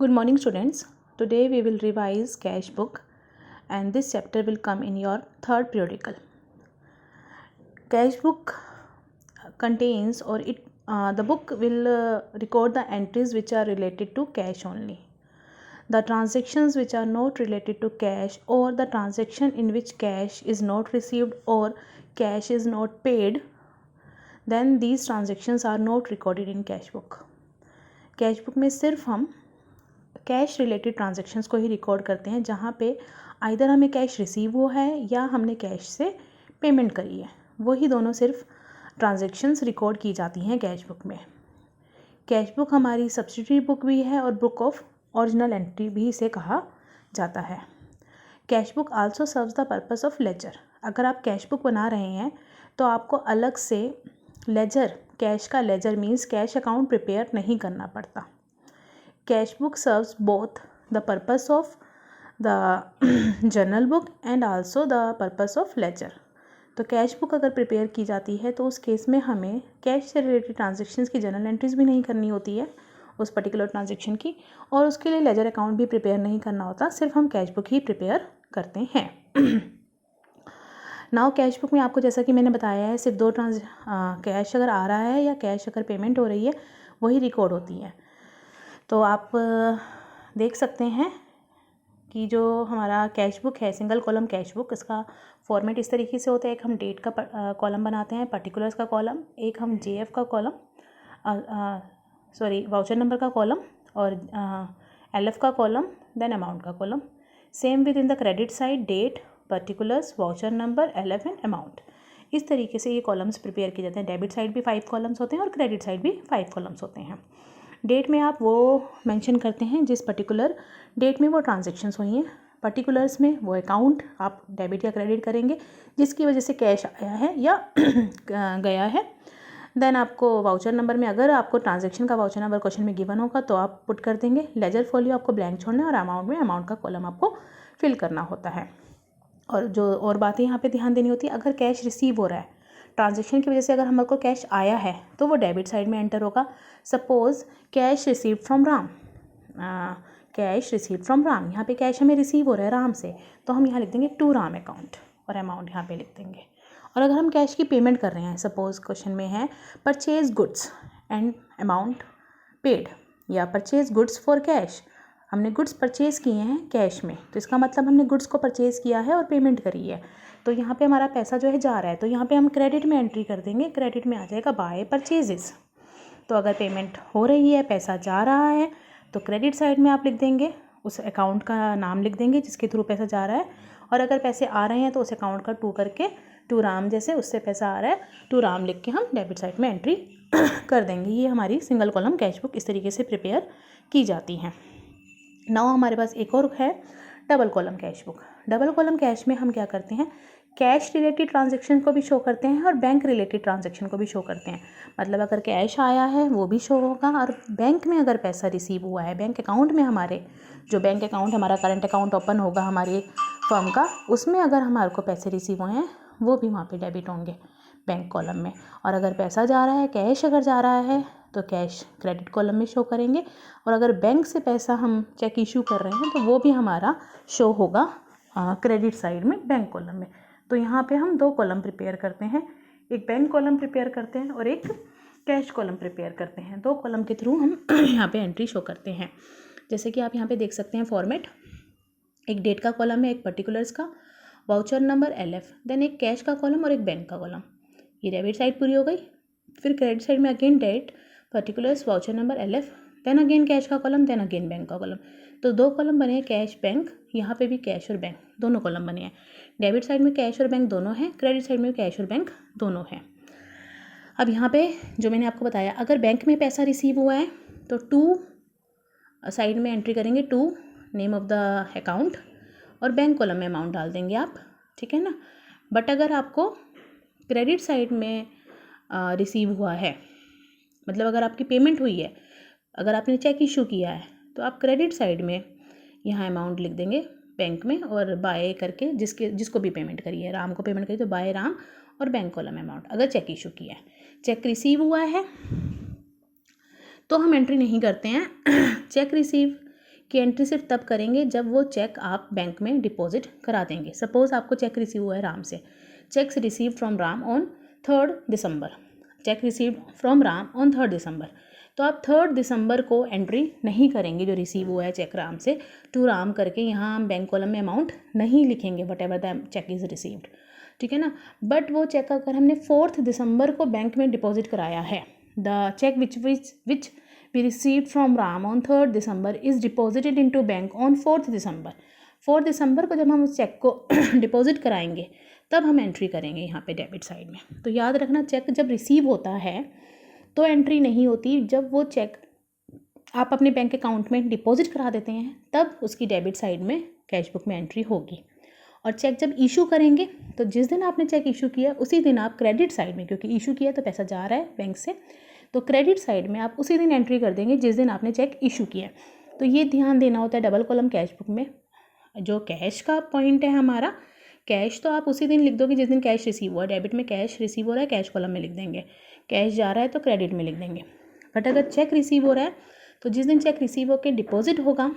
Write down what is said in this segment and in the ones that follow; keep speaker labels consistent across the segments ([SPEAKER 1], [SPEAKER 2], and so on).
[SPEAKER 1] Good morning, students. Today we will revise cash book, and this chapter will come in your third periodical. Cash book contains, the book will record the entries which are related to cash only. The transactions which are not related to cash, or the transaction in which cash is not received or cash is not paid, then these transactions are not recorded in cash book. Cash book में सिर्फ हम cash related transactions को ही record करते हैं, जहाँ पे either हमें cash receive हुआ है या हमने कैश से पेमेंट करी है, वही दोनों सिर्फ ट्रांजैक्शंस रिकॉर्ड की जाती हैं कैश बुक में। कैश बुक हमारी सब्सिडियरी बुक भी है और बुक ऑफ ओरिजिनल एंट्री भी इसे कहा जाता है। Cash book also serves the purpose of ledger. अगर आप कैश बुक बना रहे हैं तो आपको अलग से लेजर, कैश का ledger means cash account prepare नहीं करना पड़ता। Cash book serves both the purpose of the journal book and also the purpose of ledger. तो कैश बुक अगर प्रिपेयर की जाती है तो उस केस में हमें कैश से रिलेटेड ट्रांजैक्शंस की जर्नल एंट्रीज भी नहीं करनी होती है उस पर्टिकुलर ट्रांजैक्शन की, और उसके लिए लेजर अकाउंट भी प्रिपेयर नहीं करना होता, सिर्फ हम कैश बुक ही प्रिपेयर करते हैं। नाउ कैश बुक में आपको, जैसा कि मैंने बताया है, सिर्फ दो कैश अगर आ रहा है या कैश अगर पेमेंट हो रही है वही रिकॉर्ड होती है। तो आप देख सकते हैं कि जो हमारा कैश बुक है, सिंगल कॉलम कैश बुक, इसका फॉर्मेट इस तरीके से होता है। एक हम डेट का कॉलम बनाते हैं, पर्टिकुलर्स का कॉलम, एक हम जेएफ का कॉलम, वाउचर नंबर का कॉलम, और एलएफ का कॉलम, देन अमाउंट का column. Same within the credit side, date, particulars, voucher number, LF and amount. इस तरीके से ये कॉलम्स प्रिपेयर किए जाते हैं। डेबिट साइड भी 5 कॉलम्स होते हैं और क्रेडिट साइड भी 5 कॉलम्स होते हैं। डेट में आप वो मेंशन करते हैं जिस पर्टिकुलर डेट में वो ट्रांजैक्शंस हुई हैं। पर्टिकुलर्स में वो अकाउंट आप डेबिट या क्रेडिट करेंगे जिसकी वजह से कैश आया है या गया है। देन आपको वाउचर नंबर में, अगर आपको ट्रांजैक्शन का वाउचर नंबर क्वेश्चन में गिवन होगा तो आप पुट कर देंगे। लेजर फोलियो आपको ब्लैंक छोड़ना है, और अमाउंट में अमाउंट का कॉलम आपको फिल करना होता है। और जो और बातें यहाँ पे ध्यान देनी होती है, अगर कैश रिसीव हो रहा है, ट्रांजैक्शन की वजह से अगर हमारे को कैश आया है तो वो डेबिट साइड में एंटर होगा। Suppose cash receive from Ram, cash receive from Ram, यहाँ पे कैश हमें रिसीव हो रहा है राम से, तो हम यहाँ लिख देंगे टू राम अकाउंट, और अमाउंट यहाँ पे लिख देंगे। और अगर हम कैश की पेमेंट कर रहे हैं, सपोज क्वेश्चन में है purchase goods and amount paid, या परचेज गुड्स फॉर कैश, हमने गुड्स परचेज़ किए हैं कैश में, तो इसका मतलब हमने गुड्स को परचेज़ किया है और पेमेंट करी है, तो यहाँ पे हमारा पैसा जो है जा रहा है, तो यहाँ पे हम क्रेडिट में एंट्री कर देंगे। क्रेडिट में आ जाएगा बाय परचेजेस। तो अगर पेमेंट हो रही है, पैसा जा रहा है, तो क्रेडिट साइड में आप लिख देंगे, उस अकाउंट का नाम लिख देंगे जिसके थ्रू पैसा जा रहा है। और अगर पैसे आ रहे हैं तो उस अकाउंट का टू करके, टू राम, जैसे उससे पैसा आ रहा है, टू राम लिख के हम डेबिट साइड में एंट्री कर देंगे। ये हमारी सिंगल कॉलम कैश बुक इस तरीके से प्रिपेयर की जाती हैं। नाउ हमारे पास एक और है double column cash book. Double column cash में हम क्या करते हैं, कैश रिलेटेड ट्रांजैक्शन को भी शो करते हैं और बैंक रिलेटेड ट्रांजैक्शन को भी शो करते हैं। मतलब अगर कैश आया है वो भी शो होगा, और बैंक में अगर पैसा रिसीव हुआ है, बैंक अकाउंट में, हमारे जो बैंक अकाउंट, हमारा करंट अकाउंट ओपन होगा हमारे फर्म का, उसमें अगर हमारे को पैसे रिसीव हुए हैं वो भी वहाँ पे डेबिट होंगे बैंक कॉलम में। और अगर पैसा जा रहा है, कैश अगर जा रहा है, तो कैश क्रेडिट कॉलम में शो करेंगे। और अगर बैंक से पैसा हम चेक इशू कर रहे हैं तो वो भी हमारा शो होगा क्रेडिट साइड में, बैंक कॉलम में। तो यहाँ पे हम 2 कॉलम प्रिपेयर करते हैं, एक बैंक कॉलम प्रिपेयर करते हैं और एक कैश कॉलम प्रिपेयर करते हैं। 2 कॉलम के थ्रू हम यहाँ पे एंट्री शो करते हैं। जैसे कि आप यहाँ पे देख सकते हैं फॉर्मेट, एक डेट का कॉलम है, एक पर्टिकुलर्स का, वाउचर नंबर, एलएफ, देन एक कैश का कॉलम और एक बैंक का कॉलम। ये डेबिट साइड पूरी हो गई। फिर क्रेडिट साइड में again date, particulars, voucher number, LF, then again cash का कॉलम, देन अगेन बैंक का कॉलम। तो 2 कॉलम बने हैं, कैश बैंक, यहाँ पे भी कैश और बैंक दोनों कॉलम बने हैं। डेबिट साइड में कैश और बैंक दोनों हैं, क्रेडिट साइड में कैश और बैंक दोनों हैं। अब यहाँ पे जो मैंने आपको बताया, अगर बैंक में पैसा रिसीव हुआ है तो टू साइड में एंट्री करेंगे, to name of the account, और बैंक कॉलम में अमाउंट डाल देंगे आप, ठीक है ना। बट अगर आपको क्रेडिट साइड में रिसीव हुआ है, मतलब अगर आपकी पेमेंट हुई है, अगर आपने चेक इशू किया है, तो आप क्रेडिट साइड में यहाँ अमाउंट लिख देंगे बैंक में, और बाय करके जिसको भी पेमेंट करी है, राम को पेमेंट करी तो बाय राम, और बैंक कॉलम अमाउंट। अगर चेक इशू किया है, चेक रिसीव हुआ है तो हम एंट्री नहीं करते हैं। चेक रिसीव कि एंट्री सिर्फ तब करेंगे जब वो चेक आप बैंक में डिपॉजिट करा देंगे। सपोज़ आपको चेक रिसीव हुआ है राम से, cheques receive from Ram on 3 December, cheque receive from Ram on 3 December, तो आप 3 दिसंबर को एंट्री नहीं करेंगे जो रिसीव हुआ है चेक राम से टू राम करके, यहाँ हम बैंक कॉलम में अमाउंट नहीं लिखेंगे whatever the cheque is received, ठीक है ना। बट वो चेक अगर हमने 4 दिसंबर को बैंक में डिपॉजिट कराया है, the cheque which we received from Ram on 3rd December is deposited into bank on 4th December। 4 दिसंबर को जब हम उस चेक को डिपॉजिट कराएंगे तब हम एंट्री करेंगे यहाँ पे डेबिट साइड में। तो याद रखना, चेक जब रिसीव होता है तो एंट्री नहीं होती, जब वो चेक आप अपने बैंक अकाउंट में डिपॉजिट करा देते हैं तब उसकी डेबिट साइड में कैश बुक में एंट्री होगी। और चेक जब इशू करेंगे तो जिस दिन आपने चेक इशू किया उसी दिन आप क्रेडिट साइड में, क्योंकि इशू किया तो पैसा जा रहा है बैंक से, तो क्रेडिट साइड में आप उसी दिन एंट्री कर देंगे जिस दिन आपने चेक इशू किया। तो ये ध्यान देना होता है डबल कॉलम कैश बुक में। जो कैश का पॉइंट है हमारा, कैश तो आप उसी दिन लिख दोगे जिस दिन कैश रिसीव हुआ। डेबिट में कैश रिसीव हो रहा है, कैश कॉलम में लिख देंगे, कैश जा रहा है तो क्रेडिट में लिख देंगे। बट अगर चेक रिसीव हो रहा है तो जिस दिन चेक रिसीव होकर डिपॉजिट होगा,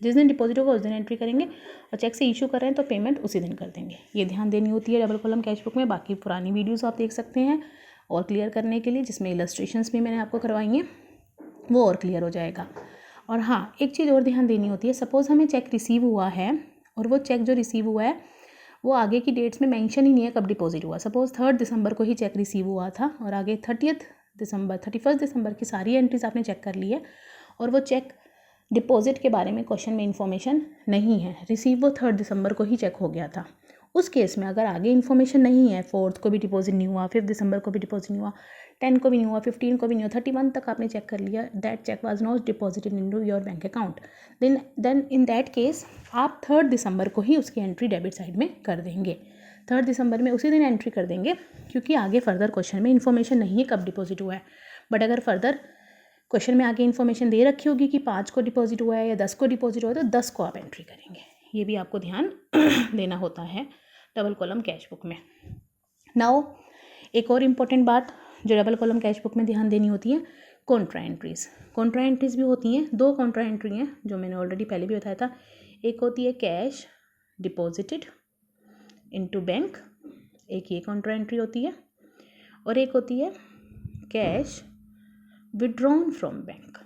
[SPEAKER 1] जिस दिन डिपॉजिट होगा उस दिन एंट्री करेंगे, और चेक से इशू कर रहे हैं तो पेमेंट उसी दिन कर देंगे। ये ध्यान देनी होती है डबल कॉलम कैश बुक में। बाकी पुरानी वीडियोज़ आप देख सकते हैं और क्लियर करने के लिए, जिसमें इलस्ट्रेशंस भी मैंने आपको करवाई हैं, वो और क्लियर हो जाएगा। और हाँ, एक चीज़ और ध्यान देनी होती है, सपोज़ हमें चेक रिसीव हुआ है और वो चेक जो रिसीव हुआ है वो आगे की डेट्स में मेंशन ही नहीं है कब डिपॉजिट हुआ। सपोज़ 3 दिसंबर को ही चेक रिसीव हुआ था और आगे 31 दिसंबर की सारी एंट्रीज आपने चेक कर ली है और वो चेक डिपॉजिट के बारे में क्वेश्चन में इन्फॉर्मेशन नहीं है, रिसीव वो 3 दिसंबर को ही चेक हो गया था। उस केस में अगर आगे इन्फॉर्मेशन नहीं है, 4 को भी डिपॉजिट नहीं हुआ, 5 दिसंबर को भी डिपॉजिट नहीं हुआ, 10 को भी नहीं हुआ, 15 को भी नहीं हुआ, 31 तक आपने चेक कर लिया, that cheque was not deposited into your bank account, then in that case आप 3 दिसंबर को ही उसकी एंट्री डेबिट साइड में कर देंगे। 3 दिसंबर में उसी दिन एंट्री कर देंगे, क्योंकि आगे फर्दर क्वेश्चन में इन्फॉर्मेशन नहीं है कब डिपॉजिट हुआ है। बट अगर फर्दर क्वेश्चन में आगे इन्फॉर्मेशन दे रखी होगी कि 5 को डिपॉजिट हुआ है या 10 को डिपॉजिट हुआ है तो 10 को आप एंट्री करेंगे। ये भी आपको ध्यान देना होता है डबल कॉलम कैश बुक में। नाउ एक और इम्पॉर्टेंट बात जो डबल कॉलम कैश बुक में ध्यान देनी होती है, कॉन्ट्रा एंट्रीज। कॉन्ट्रा एंट्रीज भी होती हैं, 2 कॉन्ट्रा एंट्री हैं जो मैंने ऑलरेडी पहले भी बताया था। एक होती है कैश डिपॉजिटेड इनटू बैंक, एक ये कॉन्ट्रा एंट्री होती है, और एक होती है कैश विड्रॉन फ्रॉम बैंक।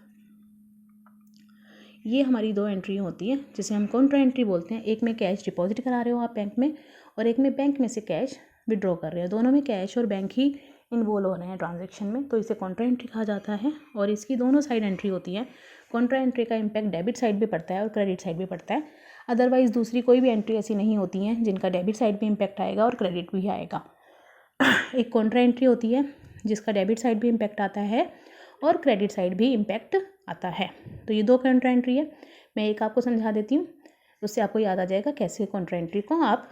[SPEAKER 1] ये हमारी 2 एंट्री होती हैं जिसे हम कॉन्ट्रा एंट्री बोलते हैं। एक में कैश डिपॉजिट करा रहे हो आप बैंक में, और एक में बैंक में से कैश विड्रॉ कर रहे हो। दोनों में कैश और बैंक ही इन्वॉल्व हो रहे हैं ट्रांजैक्शन में, तो इसे कॉन्ट्रा एंट्री कहा जाता है। और इसकी दोनों साइड एंट्री होती है। कॉन्ट्रा एंट्री का इम्पैक्ट डेबिट साइड भी पड़ता है और क्रेडिट साइड भी पड़ता है। अदरवाइज़ दूसरी कोई भी एंट्री ऐसी नहीं होती हैं जिनका डेबिट साइड भी इम्पैक्ट आएगा और क्रेडिट भी आएगा। एक कॉन्ट्रा एंट्री होती है जिसका डेबिट साइड भी इम्पैक्ट आता है और क्रेडिट साइड भी इम्पैक्ट आता है। तो ये 2 कॉन्ट्रा एंट्री है। मैं एक आपको समझा देती हूँ, उससे आपको याद आ जाएगा कैसे कॉन्ट्रा एंट्री को आप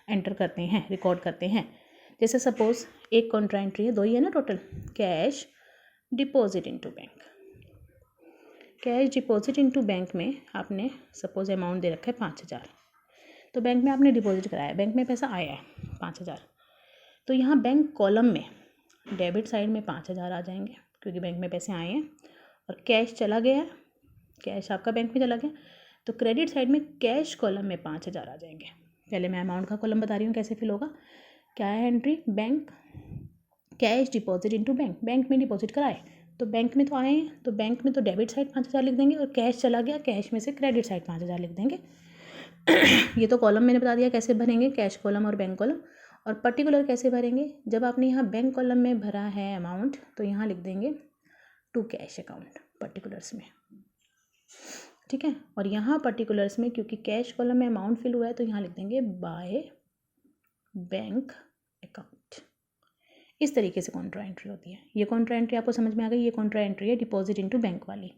[SPEAKER 1] एंटर करते हैं, रिकॉर्ड करते हैं। जैसे सपोज़ एक कॉन्ट्रा एंट्री है, 2 ही है ना total, cash deposit into bank. Cash deposit into bank में आपने सपोज़ अमाउंट दे रखा है 5000, तो बैंक में आपने डिपॉजिट कराया, बैंक में पैसा आया है 5000, तो यहाँ बैंक कॉलम में डेबिट साइड में 5000 आ जाएंगे क्योंकि बैंक में पैसे आए हैं, और कैश चला गया है, कैश आपका बैंक में चला गया, तो क्रेडिट साइड में कैश कॉलम में 5000 आ जाएंगे। पहले मैं अमाउंट का कॉलम बता रही हूँ कैसे फिल होगा। क्या है entry, bank cash deposit into bank, bank में डिपॉजिट कराए तो बैंक में तो आए हैं, तो बैंक में तो डेबिट साइड 5000 लिख देंगे, और कैश चला गया, कैश में से क्रेडिट साइड 5000 लिख देंगे। ये तो कॉलम मैंने बता दिया कैसे भरेंगे, कैश कॉलम और बैंक कॉलम। और पर्टिकुलर कैसे भरेंगे, जब आपने यहाँ बैंक कॉलम में भरा है अमाउंट तो यहाँ लिख देंगे टू कैश अकाउंट पर्टिकुलर्स में, ठीक है। और यहाँ पर्टिकुलर्स में क्योंकि कैश कॉलम में अमाउंट फिल हुआ है तो यहाँ लिख देंगे बाय बैंक अकाउंट। इस तरीके से कॉन्ट्रा एंट्री होती है। ये कॉन्ट्रा एंट्री आपको समझ में आ गई, ये कॉन्ट्रा एंट्री है डिपॉजिट इनटू बैंक वाली।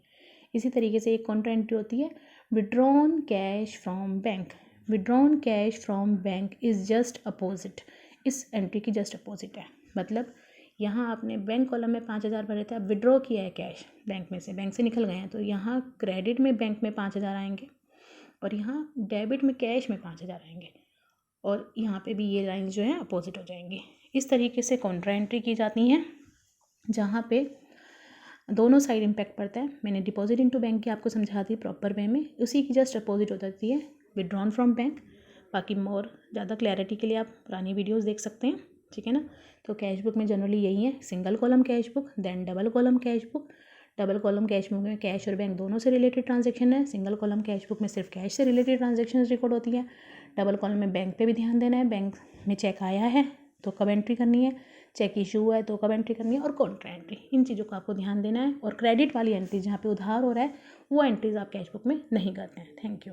[SPEAKER 1] इसी तरीके से एक कॉन्ट्रा एंट्री होती है withdrawn cash from bank. Withdrawn cash from bank is just opposite, इस एंट्री की जस्ट अपोजिट है। मतलब यहाँ आपने बैंक कॉलम में 5000 भरे थे, अब विड्रॉ किया है कैश बैंक में से, बैंक से निकल गए हैं, तो यहाँ क्रेडिट में बैंक में 5000 आएंगे और यहाँ डेबिट में कैश में 5000 आएंगे, और यहाँ पे भी ये लाइन जो है अपोजिट हो जाएंगी। इस तरीके से कॉन्ट्रा एंट्री की जाती हैं, जहाँ पे दोनों साइड इम्पैक्ट पड़ता है। मैंने डिपॉजिट इनटू बैंक की आपको समझा दी प्रॉपर वे में, उसी की जस्ट अपोजिट हो जाती है विड्रॉन फ्रॉम बैंक। बाकी मोर ज़्यादा क्लैरिटी के लिए आप पुरानी वीडियोस देख सकते हैं, ठीक है ना। तो कैश बुक में जनरली यही है, single column cash book, then double column cash book. Double column cash book में कैश और बैंक दोनों से रिलेटेड ट्रांजेक्शन है, सिंगल कॉलम कैश बुक में सिर्फ कैश से रिलेटेड ट्रांजेक्शन रिकॉर्ड होती है। डबल कॉलम में बैंक पे भी ध्यान देना है, बैंक में चेक आया है तो कब एंट्री करनी है, चेक इशू हुआ है तो कब एंट्री करनी है, और कॉन्ट्रा एंट्री, इन चीज़ों का आपको ध्यान देना है। और क्रेडिट वाली एंट्री जहाँ पे उधार हो रहा है वो एंट्रीज आप कैश बुक में नहीं करते हैं। Thank you.